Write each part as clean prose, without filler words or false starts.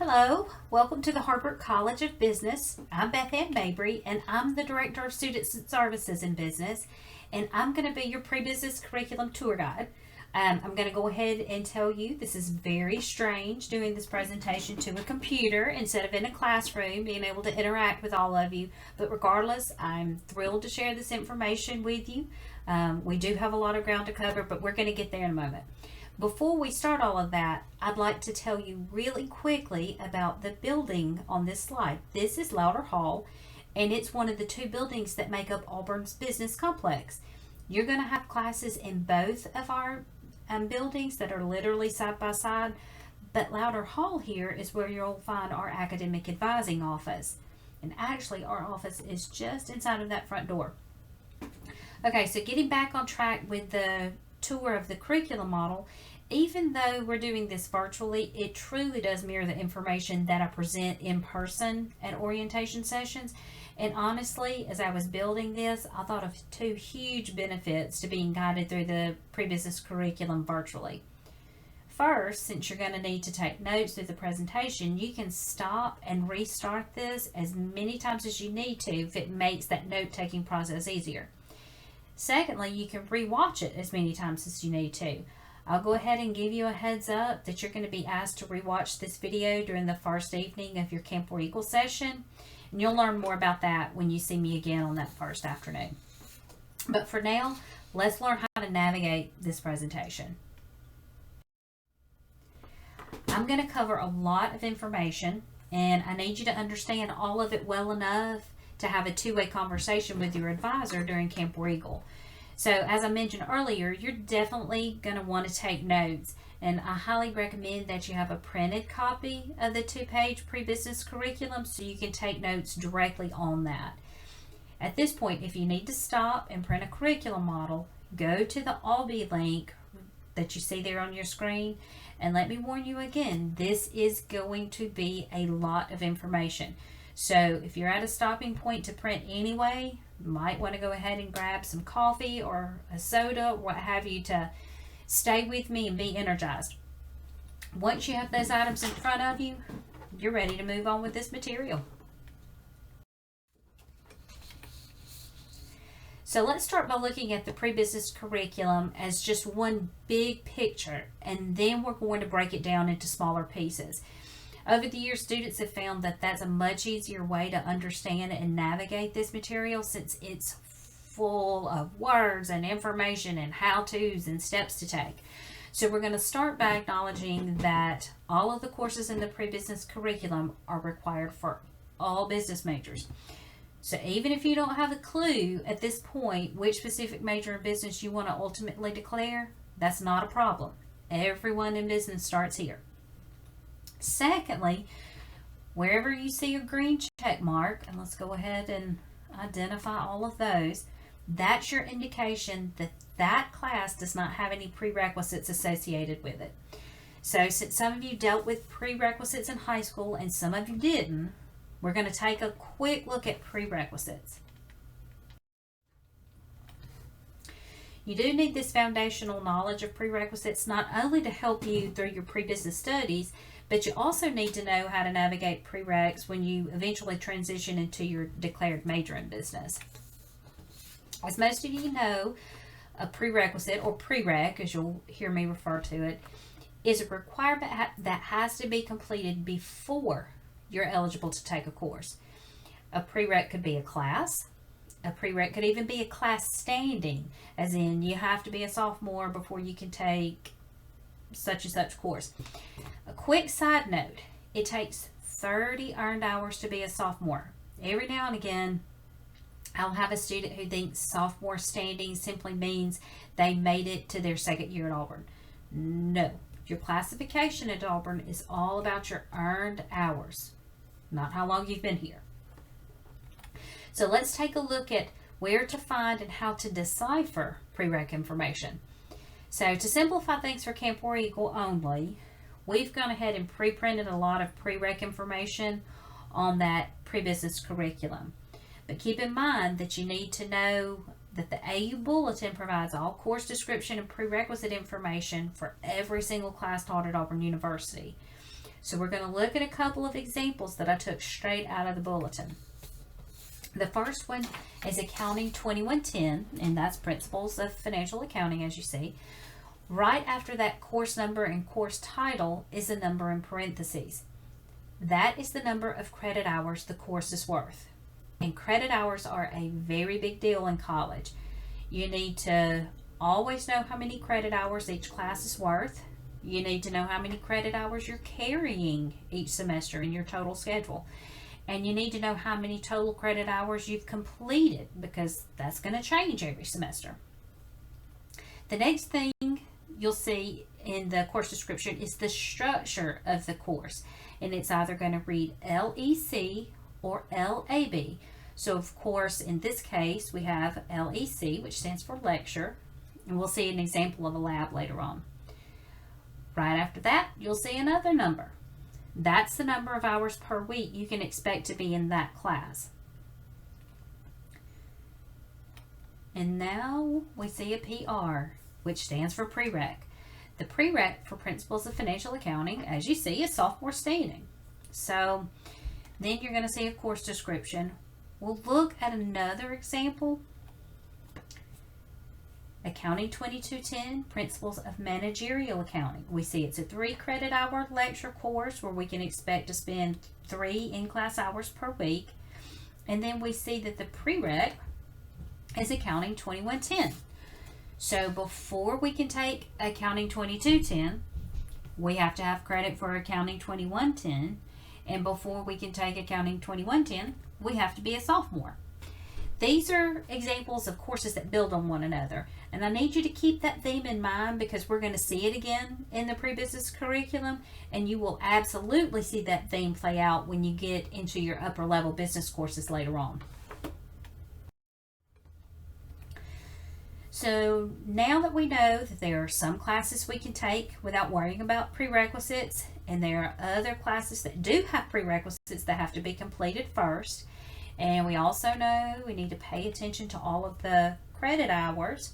Hello, welcome to the Harvard College of Business. I'm Beth Ann Mabry, and I'm the Director of Student Services in Business, and I'm going to be your pre-business curriculum tour guide. I'm going to go ahead and tell you this is very strange doing this presentation to a computer instead of in a classroom, being able to interact with all of you. But regardless, I'm thrilled to share this information with you. We do have a lot of ground to cover, but we're going to get there in a moment. Before we start all of that, I'd like to tell you really quickly about the building on this slide. This is Louder Hall, and it's one of the two buildings that make up Auburn's business complex. You're going to have classes in both of our buildings that are literally side by side, but Louder Hall here is where you'll find our academic advising office. And actually, our office is just inside of that front door. Okay, so getting back on track with the tour of the curriculum model, even though we're doing this virtually, it truly does mirror the information that I present in person at orientation sessions. And honestly, as I was building this, I thought of two huge benefits to being guided through the pre-business curriculum virtually. First, since you're going to need to take notes through the presentation, you can stop and restart this as many times as you need to if it makes that note-taking process easier. Secondly, you can rewatch it as many times as you need to. I'll go ahead and give you a heads up that you're going to be asked to rewatch this video during the first evening of your Camp War Eagle session, and you'll learn more about that when you see me again on that first afternoon. But for now, let's learn how to navigate this presentation. I'm going to cover a lot of information, and I need you to understand all of it well enough to have a two-way conversation with your advisor during Camp War Eagle. So as I mentioned earlier, you're definitely going to want to take notes, and I highly recommend that you have a printed copy of the two-page pre-business curriculum so you can take notes directly on that. At this point, if you need to stop and print a curriculum model, go to the Alby link that you see there on your screen, and let me warn you again, this is going to be a lot of information. So if you're at a stopping point to print anyway, you might want to go ahead and grab some coffee or a soda, or what have you, to stay with me and be energized. Once you have those items in front of you, you're ready to move on with this material. So let's start by looking at the pre-business curriculum as just one big picture, and then we're going to break it down into smaller pieces. Over the years, students have found that that's a much easier way to understand and navigate this material, since it's full of words and information and how-tos and steps to take. So we're going to start by acknowledging that all of the courses in the pre-business curriculum are required for all business majors. So even if you don't have a clue at this point which specific major in business you want to ultimately declare, that's not a problem. Everyone in business starts here. Secondly, wherever you see a green check mark, and let's go ahead and identify all of those, that's your indication that that class does not have any prerequisites associated with it. So since some of you dealt with prerequisites in high school and some of you didn't, we're going to take a quick look at prerequisites. You do need this foundational knowledge of prerequisites not only to help you through your pre-business studies, but you also need to know how to navigate prereqs when you eventually transition into your declared major in business. As most of you know, a prerequisite, or prereq as you'll hear me refer to it, is a requirement that has to be completed before you're eligible to take a course. A prereq could be a class. A prereq could even be a class standing, as in you have to be a sophomore before you can take such and such course. A quick side note, it takes 30 earned hours to be a sophomore. Every now and again, I'll have a student who thinks sophomore standing simply means they made it to their second year at Auburn. No, your classification at Auburn is all about your earned hours, not how long you've been here. So let's take a look at where to find and how to decipher prereq information. So to simplify things for Camp War Eagle only, we've gone ahead and pre-printed a lot of prereq information on that pre-business curriculum. But keep in mind that you need to know that the AU Bulletin provides all course description and prerequisite information for every single class taught at Auburn University. So we're going to look at a couple of examples that I took straight out of the bulletin. The first one is Accounting 2110, and that's Principles of Financial Accounting, as you see. Right after that course number and course title is a number in parentheses. That is the number of credit hours the course is worth. And credit hours are a very big deal in college. You need to always know how many credit hours each class is worth. You need to know how many credit hours you're carrying each semester in your total schedule. And you need to know how many total credit hours you've completed, because that's going to change every semester. The next thing you'll see in the course description is the structure of the course. And it's either going to read LEC or LAB. So of course, in this case, we have LEC, which stands for lecture. And we'll see an example of a lab later on. Right after that, you'll see another number. That's the number of hours per week you can expect to be in that class. And now we see a PR, which stands for prereq. The prereq for Principles of Financial Accounting, as you see, is sophomore standing. So then you're going to see a course description. We'll look at another example. Accounting 2210, Principles of Managerial Accounting. We see it's a 3 credit hour lecture course where we can expect to spend 3 in-class hours per week. And then we see that the prereq is Accounting 2110. So before we can take Accounting 2210, we have to have credit for Accounting 2110. And before we can take Accounting 2110, we have to be a sophomore. These are examples of courses that build on one another. And I need you to keep that theme in mind, because we're going to see it again in the pre-business curriculum. And you will absolutely see that theme play out when you get into your upper level business courses later on. So now that we know that there are some classes we can take without worrying about prerequisites, and there are other classes that do have prerequisites that have to be completed first, and we also know we need to pay attention to all of the credit hours,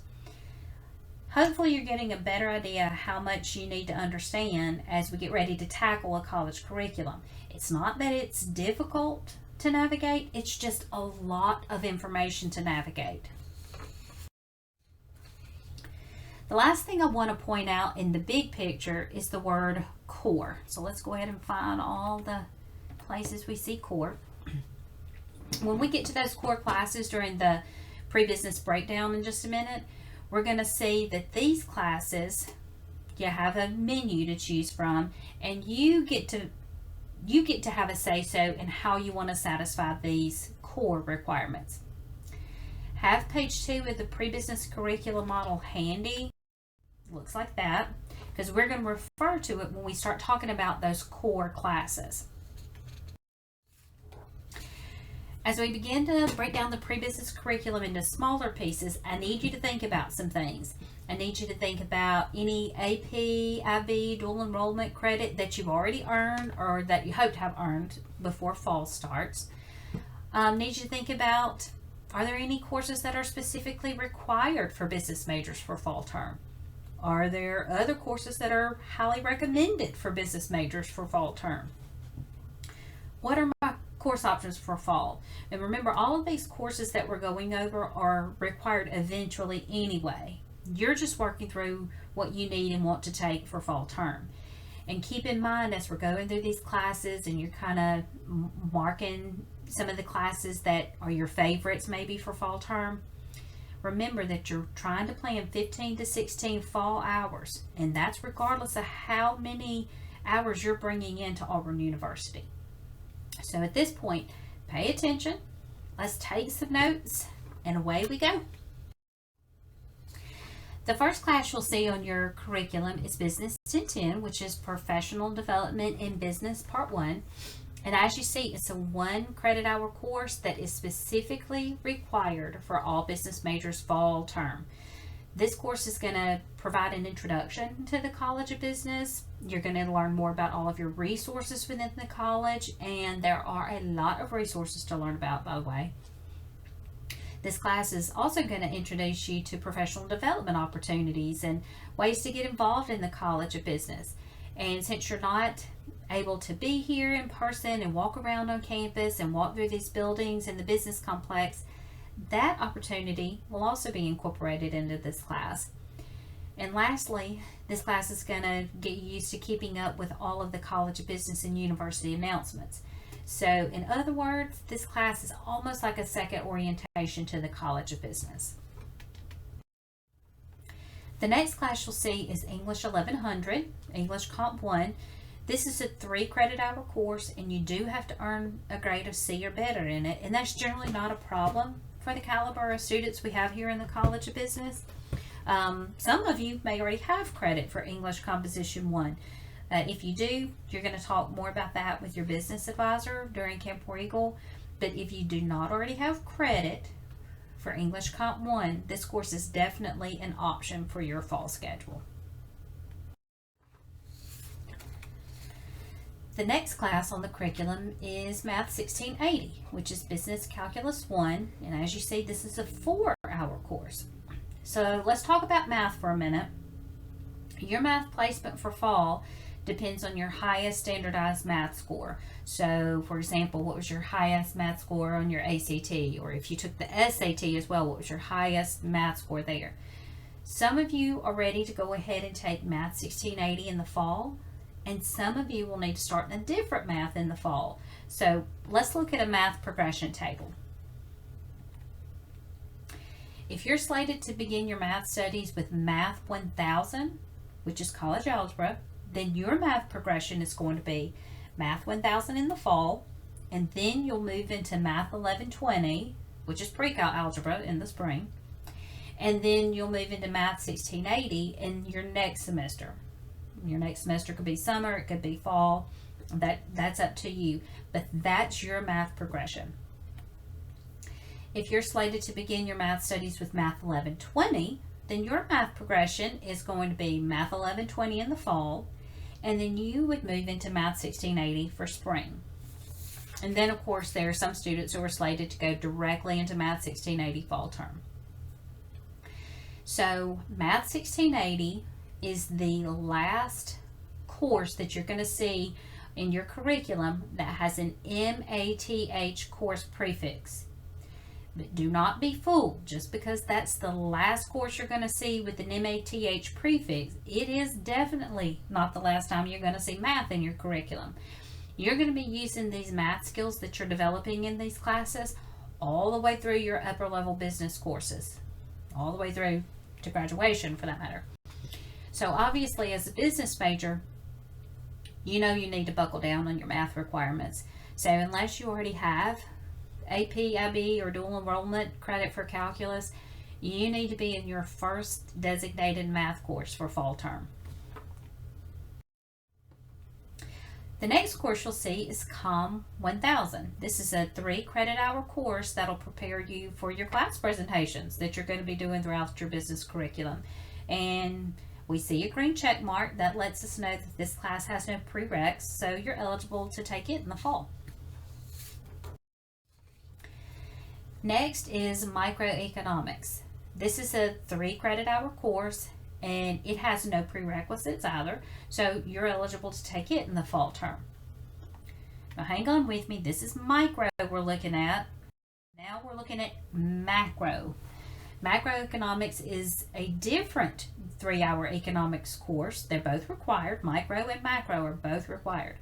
hopefully you're getting a better idea how much you need to understand as we get ready to tackle a college curriculum. It's not that it's difficult to navigate, it's just a lot of information to navigate. The last thing I want to point out in the big picture is the word core. So let's go ahead and find all the places we see core. When we get to those core classes during the pre-business breakdown in just a minute, we're going to see that these classes, you have a menu to choose from, and you get to have a say-so in how you want to satisfy these core requirements. Have page 2 of the pre-business curriculum model handy. Looks like that, because we're going to refer to it when we start talking about those core classes. As we begin to break down the pre-business curriculum into smaller pieces, I need you to think about some things. I need you to think about any AP, IB, dual enrollment credit that you've already earned or that you hope to have earned before fall starts. Need you to think about, are there any courses that are specifically required for business majors for fall term? Are there other courses that are highly recommended for business majors for fall term? What are my course options for fall? And remember, all of these courses that we're going over are required eventually anyway. You're just working through what you need and want to take for fall term. And keep in mind, as we're going through these classes and you're kind of marking some of the classes that are your favorites maybe for fall term, remember that you're trying to plan 15 to 16 fall hours, and that's regardless of how many hours you're bringing into Auburn University. So at this point, pay attention, let's take some notes, and away we go. The first class you'll see on your curriculum is Business 1010, which is Professional Development in Business Part 1. And as you see, it's a 1 credit hour course that is specifically required for all business majors fall term. This course is going to provide an introduction to the College of Business. You're going to learn more about all of your resources within the college, and there are a lot of resources to learn about, by the way. This class is also going to introduce you to professional development opportunities and ways to get involved in the College of Business. And since you're not able to be here in person and walk around on campus and walk through these buildings and the business complex, that opportunity will also be incorporated into this class. And lastly, this class is going to get you used to keeping up with all of the College of Business and University announcements. So in other words, this class is almost like a second orientation to the College of Business. The next class you'll see is English 1100, English Comp 1. This is a 3 credit hour course, and you do have to earn a grade of C or better in it, and that's generally not a problem for the caliber of students we have here in the College of Business. Some of you may already have credit for English Composition 1. If you do, you're going to talk more about that with your business advisor during Camp War Eagle. But if you do not already have credit for English Comp 1, this course is definitely an option for your fall schedule. The next class on the curriculum is Math 1680, which is Business Calculus 1. And as you see, this is a 4-hour course. So let's talk about math for a minute. Your math placement for fall depends on your highest standardized math score. So for example, what was your highest math score on your ACT? Or if you took the SAT as well, what was your highest math score there? Some of you are ready to go ahead and take Math 1680 in the fall, and some of you will need to start in a different math in the fall. So let's look at a math progression table. If you're slated to begin your math studies with Math 1000, which is college algebra, then your math progression is going to be Math 1000 in the fall, and then you'll move into Math 1120, which is pre-cal algebra, in the spring, and then you'll move into Math 1680 in your next semester. Your next semester could be summer, it could be fall, that's up to you, but that's your math progression. If you're slated to begin your math studies with Math 1120, then your math progression is going to be Math 1120 in the fall, and then you would move into Math 1680 for spring. And then of course there are some students who are slated to go directly into Math 1680 fall term. So Math 1680 is the last course that you're going to see in your curriculum that has an MATH course prefix. But do not be fooled. Just because that's the last course you're going to see with an MATH prefix, it is definitely not the last time you're going to see math in your curriculum. You're going to be using these math skills that you're developing in these classes all the way through your upper level business courses, all the way through to graduation for that matter. So obviously as a business major, you know you need to buckle down on your math requirements. So unless you already have AP, IB, or dual enrollment credit for calculus, you need to be in your first designated math course for fall term. The next course you'll see is COM 1000. This is a 3 credit hour course that'll prepare you for your class presentations that you're going to be doing throughout your business curriculum. And we see a green check mark that lets us know that this class has no prereqs, so you're eligible to take it in the fall. Next is microeconomics. This is a 3 credit hour course, and it has no prerequisites either, so you're eligible to take it in the fall term. Now hang on with me, this is micro we're looking at. Now we're looking at macro. Macroeconomics is a different 3-hour economics course. They're both required. Micro and macro are both required.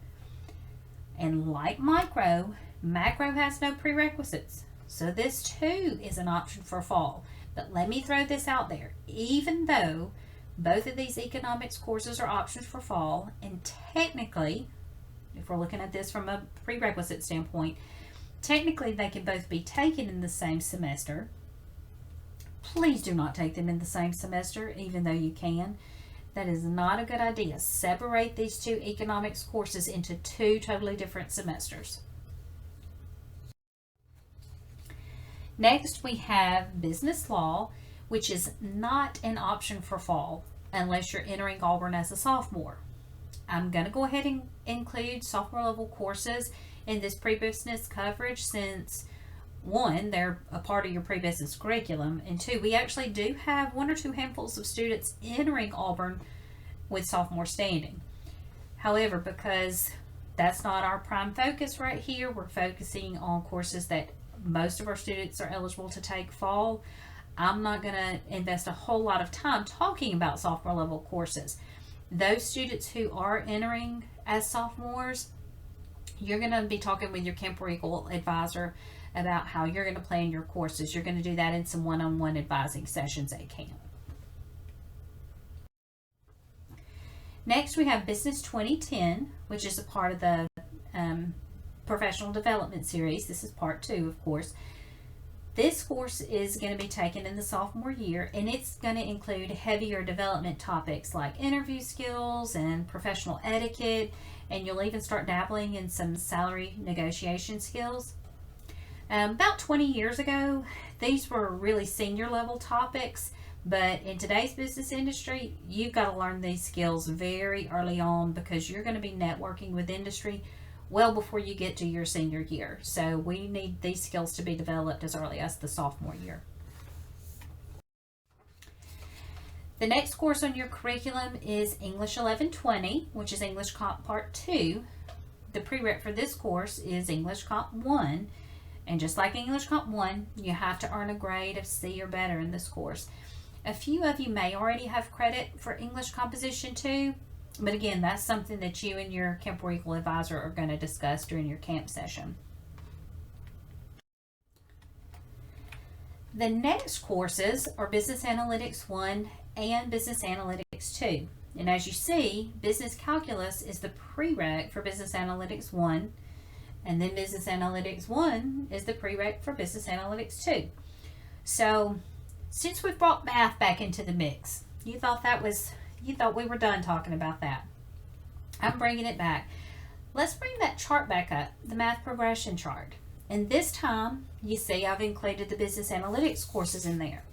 And like micro, macro has no prerequisites. So this too is an option for fall. But let me throw this out there. Even though both of these economics courses are options for fall, and technically, if we're looking at this from a prerequisite standpoint, technically they can both be taken in the same semester. Please do not take them in the same semester, even though you can. That is not a good idea. Separate these 2 economics courses into 2 totally different semesters. Next, we have business law, which is not an option for fall unless you're entering Auburn as a sophomore. I'm going to go ahead and include sophomore level courses in this pre-business coverage since 1, they're a part of your pre-business curriculum, and 2, we actually do have 1 or 2 handfuls of students entering Auburn with sophomore standing. However, because That's not our prime focus right here. We're focusing on courses that most of our students are eligible to take fall. I'm not going to invest a whole lot of time talking about sophomore level courses. Those students who are entering as sophomores, you're going to be talking with your Camp War Eagle advisor about how you're going to plan your courses. You're going to do that in some one-on-one advising sessions at camp. Next, we have Business 2010, which is a part of the Professional Development Series. This is part 2, of course. This course is going to be taken in the sophomore year, and it's going to include heavier development topics like interview skills and professional etiquette, and you'll even start dabbling in some salary negotiation skills. About 20 years ago, these were really senior level topics, but in today's business industry, you've got to learn these skills very early on because you're going to be networking with industry well before you get to your senior year. So we need these skills to be developed as early as the sophomore year. The next course on your curriculum is English 1120, which is English Comp Part 2. The prereq for this course is English Comp 1. And just like English Comp 1, you have to earn a grade of C or better in this course. A few of you may already have credit for English Composition 2, but again, that's something that you and your Camp War Eagle advisor are going to discuss during your camp session. The next courses are Business Analytics 1 and Business Analytics 2. And as you see, Business Calculus is the prereq for Business Analytics 1, and then Business Analytics 1 is the prereq for Business Analytics 2. So, since we've brought math back into the mix, you thought we were done talking about that. I'm bringing it back. Let's bring that chart back up, the math progression chart. And this time, you see I've included the business analytics courses in there.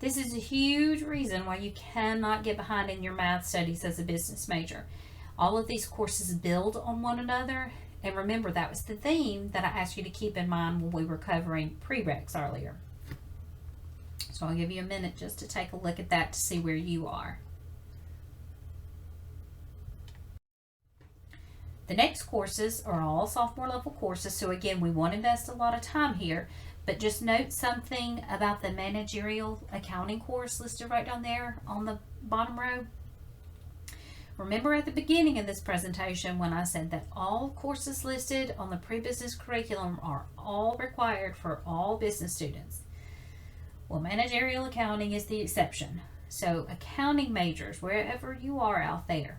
This is a huge reason why you cannot get behind in your math studies as a business major. All of these courses build on one another. And remember, that was the theme that I asked you to keep in mind when we were covering prereqs earlier. So I'll give you a minute just to take a look at that to see where you are. The next courses are all sophomore level courses, so again, we won't invest a lot of time here, but just note something about the managerial accounting course listed right down there on the bottom row. Remember at the beginning of this presentation when I said that all courses listed on the pre-business curriculum are all required for all business students. Well, managerial accounting is the exception. So accounting majors, wherever you are out there,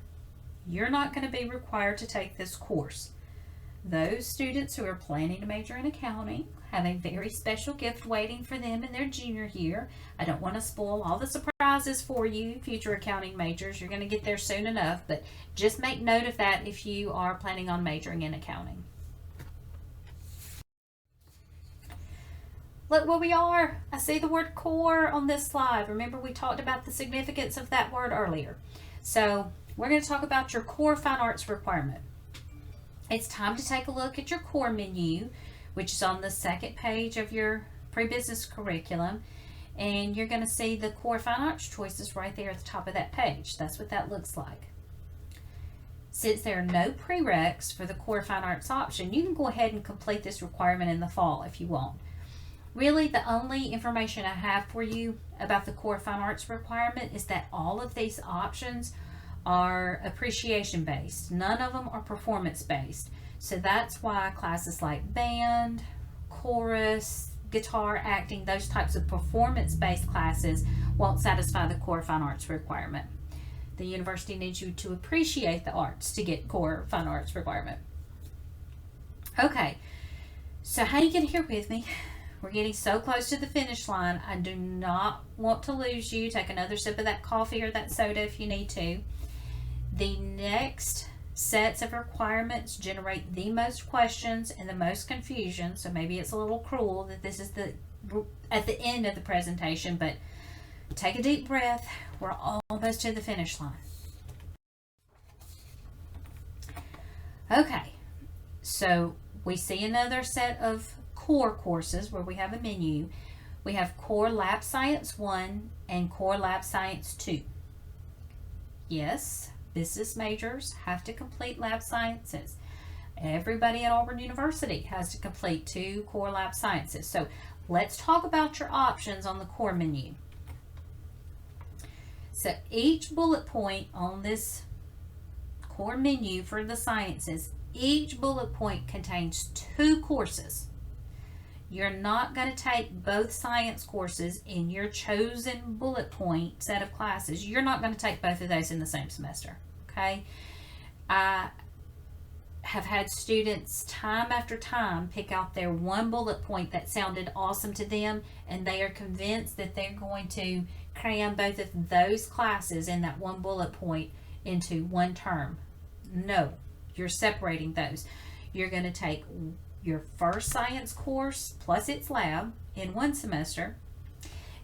you're not going to be required to take this course. Those students who are planning to major in accounting have a very special gift waiting for them in their junior year. I don't want to spoil all the surprises for you, future accounting majors. You're going to get there soon enough, but just make note of that if you are planning on majoring in accounting. Look where we are. I see the word core on this slide. Remember, we talked about the significance of that word earlier. So we're going to talk about your core fine arts requirement. It's time to take a look at your core menu, which is on the second page of your pre-business curriculum. And you're going to see the core fine arts choices right there at the top of that page. That's what that looks like. Since there are no prereqs for the core fine arts option, you can go ahead and complete this requirement in the fall if you want. Really, the only information I have for you about the core fine arts requirement is that all of these options are appreciation based. None of them are performance based. So that's why classes like band, chorus, guitar, acting, those types of performance based classes won't satisfy the core fine arts requirement. The university needs you to appreciate the arts to get core fine arts requirement. Okay, so hang in here with me. We're getting so close to the finish line. I do not want to lose you. Take another sip of that coffee or that soda if you need to. The next sets of requirements generate the most questions and the most confusion. So maybe it's a little cruel that this is at the end of the presentation, but take a deep breath. We're almost to the finish line. Okay, so we see another set of core courses where we have a menu. We have Core Lab Science 1 and Core Lab Science 2. Yes, business majors have to complete lab sciences. Everybody at Auburn University has to complete 2 core lab sciences. So let's talk about your options on the core menu. So each bullet point on this core menu for the sciences, each bullet point contains 2 courses. You're not going to take both science courses in your chosen bullet point set of classes. You're not going to take both of those in the same semester, okay? I have had students time after time pick out their one bullet point that sounded awesome to them, and they are convinced that they're going to cram both of those classes in that one bullet point into one term. No, you're separating those. You're going to take your first science course plus its lab in one semester,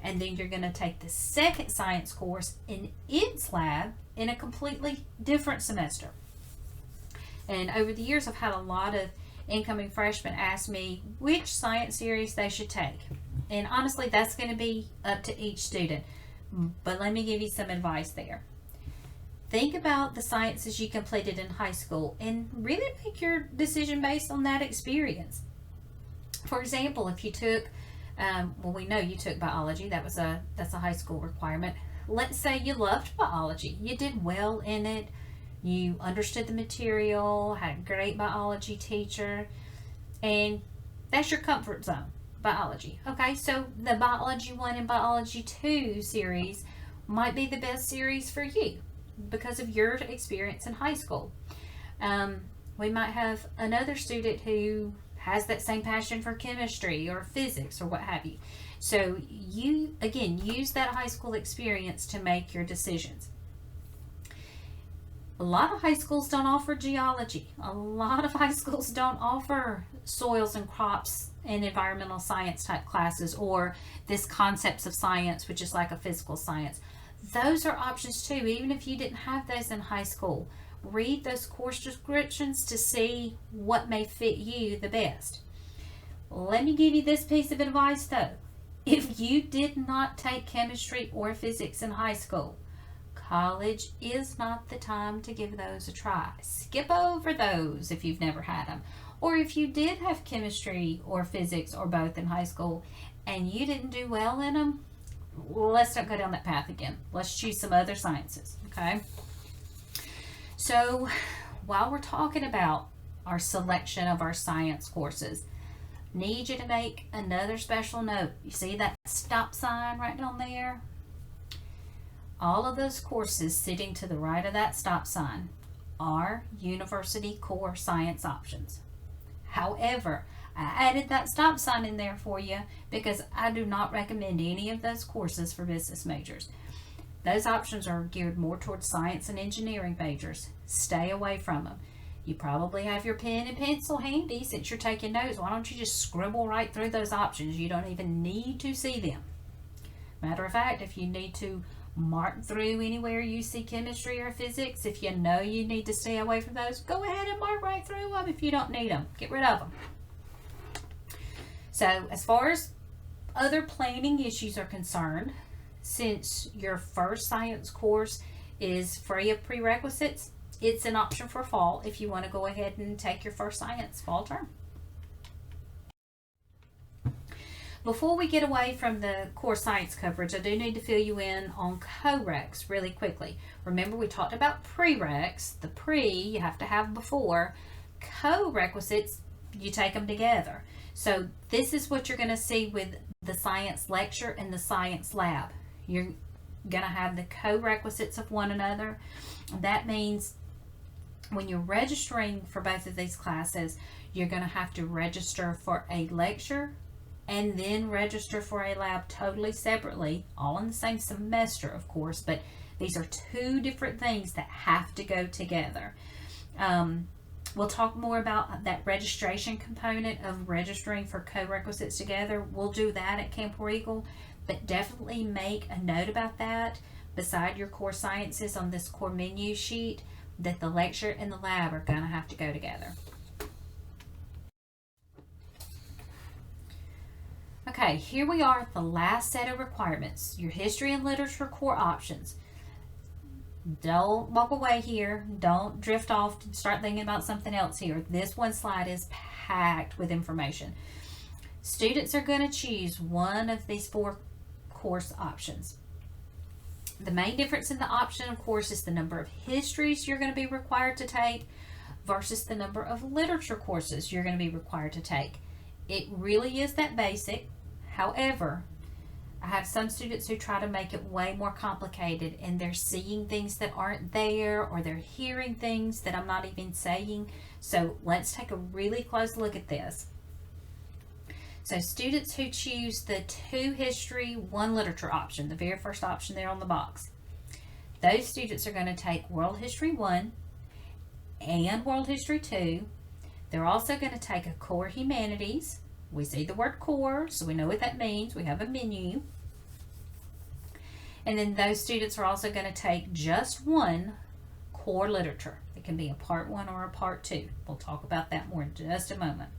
and then you're going to take the second science course in its lab in a completely different semester. And over the years, I've had a lot of incoming freshmen ask me which science series they should take. And honestly, that's going to be up to each student. But let me give you some advice there. Think about the sciences you completed in high school and really make your decision based on that experience. For example, if you took, well, we know you took biology. That's a high school requirement. Let's say you loved biology. You did well in it. You understood the material, had a great biology teacher, and that's your comfort zone, biology. Okay, so the Biology 1 and Biology 2 series might be the best series for you because of your experience in high school. We might have another student who has that same passion for chemistry or physics or what have you. So you, again, use that high school experience to make your decisions. A lot of high schools don't offer geology. A lot of high schools don't offer soils and crops and environmental science type classes, or this concepts of science, which is like a physical science. Those are options too, even if you didn't have those in high school. Read those course descriptions to see what may fit you the best. Let me give you this piece of advice though. If you did not take chemistry or physics in high school, college is not the time to give those a try. Skip over those if you've never had them. Or if you did have chemistry or physics or both in high school and you didn't do well in them, let's not go down that path again. Let's choose some other sciences, okay? So while we're talking about our selection of our science courses, need you to make another special note. You see that stop sign right down there? All of those courses sitting to the right of that stop sign are university core science options. However, I added that stop sign in there for you because I do not recommend any of those courses for business majors. Those options are geared more towards science and engineering majors. Stay away from them. You probably have your pen and pencil handy since you're taking notes. Why don't you just scribble right through those options? You don't even need to see them. Matter of fact, if you need to mark through anywhere you see chemistry or physics, if you know you need to stay away from those, go ahead and mark right through them. If you don't need them, get rid of them. So as far as other planning issues are concerned, since your first science course is free of prerequisites, it's an option for fall if you want to go ahead and take your first science fall term. Before we get away from the core science coverage, I do need to fill you in on co-recs really quickly. Remember, we talked about prereqs. The pre you have to have before. Co-requisites, you take them together. So this is what you're going to see with the science lecture and the science lab. You're going to have the co-requisites of one another. That means when you're registering for both of these classes, you're going to have to register for a lecture and then register for a lab totally separately, all in the same semester, of course, but these are two different things that have to go together. We'll talk more about that registration component of registering for co-requisites together. We'll do that at Camp War Eagle, but definitely make a note about that beside your core sciences on this core menu sheet, that the lecture and the lab are going to have to go together. Okay, here we are, are the last set of requirements, your history and literature core options. Don't walk away here. Don't drift off and start thinking about something else here. This one slide is packed with information. Students are going to choose one of these 4 course options. The main difference in the option, of course, is the number of histories you're going to be required to take versus the number of literature courses you're going to be required to take. It really is that basic. However, I have some students who try to make it way more complicated, and they're seeing things that aren't there, or they're hearing things that I'm not even saying. So let's take a really close look at this. So students who choose the 2 history, 1 literature option, the very first option there on the box, those students are going to take World History 1 and World History 2. They're also going to take a core humanities. We see the word core, so we know what that means. We have a menu. And then those students are also going to take just 1 core literature. It can be a part 1 or a part 2. We'll talk about that more in just a moment.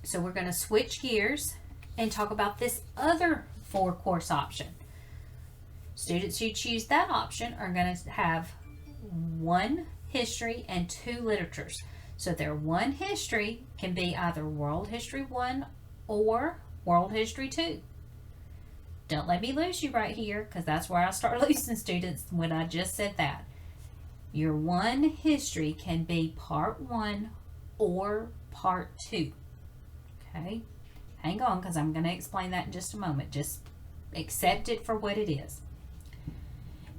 So we're going to switch gears and talk about this other 4 course option. Students who choose that option are going to have 1 history and 2 literatures. So their 1 history can be either World History 1 or World History 2. Don't let me lose you right here, because that's where I start losing students when I just said that. Your 1 history can be part 1 or part 2. Okay, hang on, because I'm going to explain that in just a moment. Just accept it for what it is.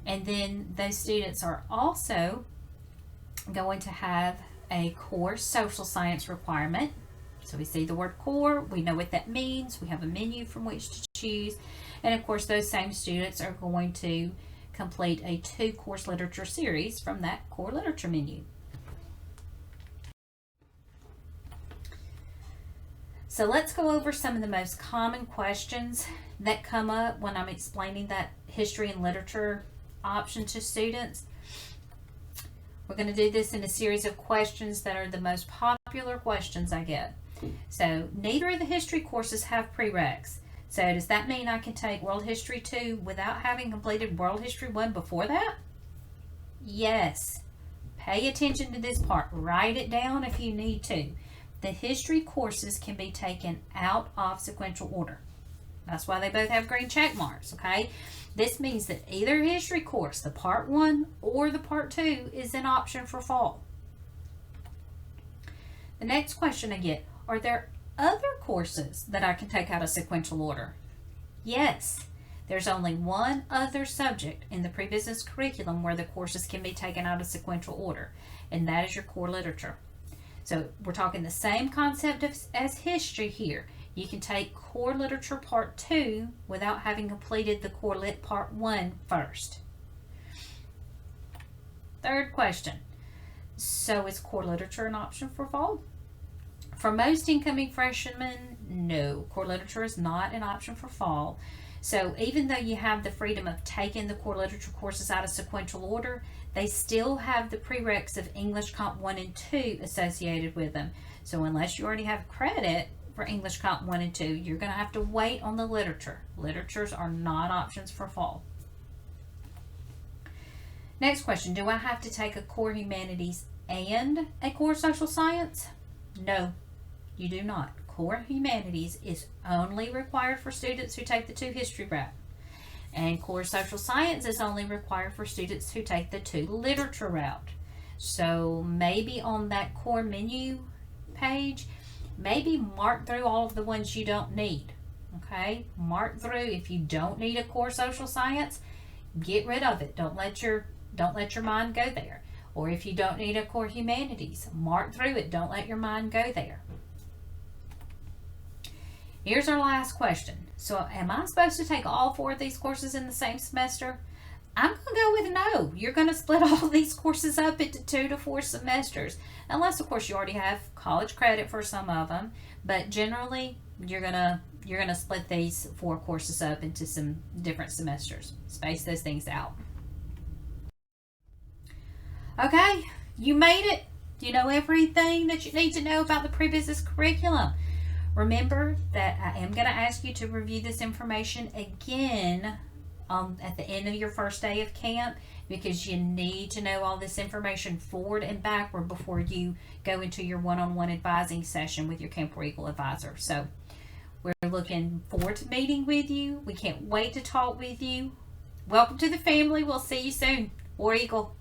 And then those students are also going to have a core social science requirement. So we see the word core, we know what that means, we have a menu from which to choose, and of course those same students are going to complete a 2 course literature series from that core literature menu. So let's go over some of the most common questions that come up when I'm explaining that history and literature option to students. We're going to do this in a series of questions that are the most popular questions I get. So neither of the history courses have prereqs. So does that mean I can take World History 2 without having completed World History 1 before that? Yes. Pay attention to this part. Write it down if you need to. The history courses can be taken out of sequential order. That's why they both have green check marks, okay? This means that either history course, the part 1 or the part 2, is an option for fall. The next question I get, are there other courses that I can take out of sequential order? Yes. There's only one other subject in the pre-business curriculum where the courses can be taken out of sequential order, and that is your core literature. So we're talking the same concept as history here. You can take core literature part 2 without having completed the core lit part 1 first. Third question. So is core literature an option for fall? For most incoming freshmen, no. Core literature is not an option for fall. So even though you have the freedom of taking the core literature courses out of sequential order, they still have the prereqs of English Comp 1 and 2 associated with them. So unless you already have credit for English Comp 1 and 2, you're going to have to wait on the literature. Literatures are not options for fall. Next question, do I have to take a core humanities and a core social science? No, you do not. Core humanities is only required for students who take the 2 history route. And core social science is only required for students who take the 2 literature route. So maybe on that core menu page, maybe mark through all of the ones you don't need. Okay, mark through. If you don't need a core social science, get rid of it. Don't let your mind go there. Or if you don't need a core humanities, mark through it. Don't let your mind go there. Here's our last question. So am I supposed to take all 4 of these courses in the same semester? I'm going to go with no. You're going to split all these courses up into 2 to 4 semesters. Unless, of course, you already have college credit for some of them. But generally, you're going to split these 4 courses up into some different semesters. Space those things out. Okay, you made it. You know everything that you need to know about the pre-business curriculum. Remember that I am going to ask you to review this information again at the end of your first day of camp, because you need to know all this information forward and backward before you go into your one-on-one advising session with your Camp War Eagle advisor. So we're looking forward to meeting with you. We can't wait to talk with you. Welcome to the family. We'll see you soon. War Eagle.